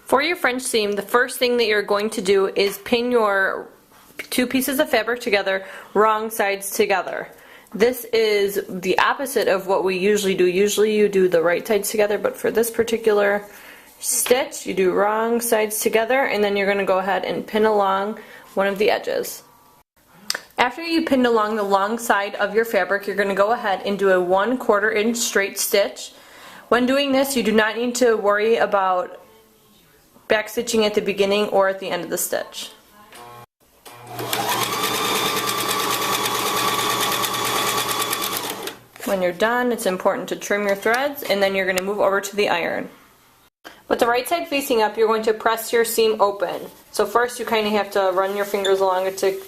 For your French seam, the first thing that you're going to do is pin your two pieces of fabric together, wrong sides together. This is the opposite of what we usually do. Usually you do the right sides together, but for this particular stitch, you do wrong sides together, and then you're going to go ahead and pin along one of the edges. After you pinned along the long side of your fabric, you're going to go ahead and do a 1/4 inch straight stitch. When doing this, you do not need to worry about back stitching at the beginning or at the end of the stitch. When you're done, it's important to trim your threads, and then you're going to move over to the iron. With the right side facing up, you're going to press your seam open. So first you kind of have to run your fingers along it to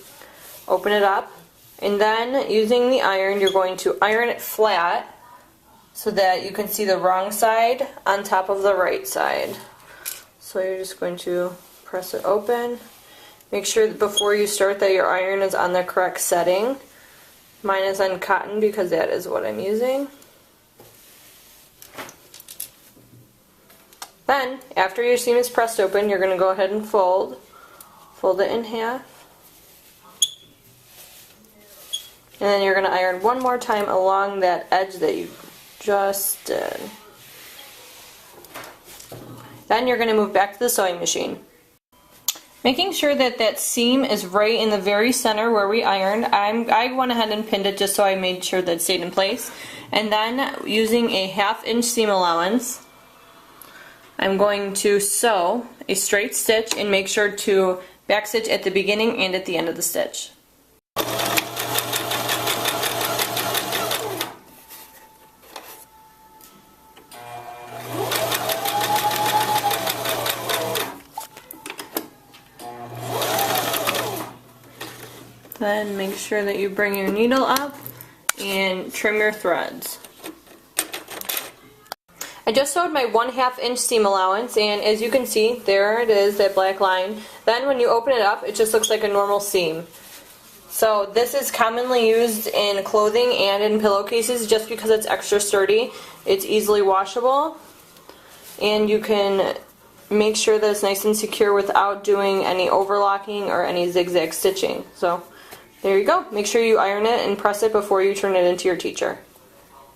open it up, and then using the iron, you're going to iron it flat so that you can see the wrong side on top of the right side. So you're just going to press it open. Make sure that before you start that your iron is on the correct setting. Mine is on cotton because that is what I'm using. Then, after your seam is pressed open, you're going to go ahead and fold it in half. And then you're going to iron one more time along that edge that you just did. Then you're going to move back to the sewing machine. Making sure that that seam is right in the very center where we ironed, I went ahead and pinned it just so I made sure that it stayed in place. And then using a 1/2 inch seam allowance, I'm going to sew a straight stitch and make sure to back stitch at the beginning and at the end of the stitch. Then make sure that you bring your needle up and trim your threads. I just sewed my 1/2 inch seam allowance, and as you can see, there it is, that black line. Then when you open it up, it just looks like a normal seam. So this is commonly used in clothing and in pillowcases just because it's extra sturdy. It's easily washable, and you can make sure that it's nice and secure without doing any overlocking or any zigzag stitching. So there you go. Make sure you iron it and press it before you turn it into your teacher.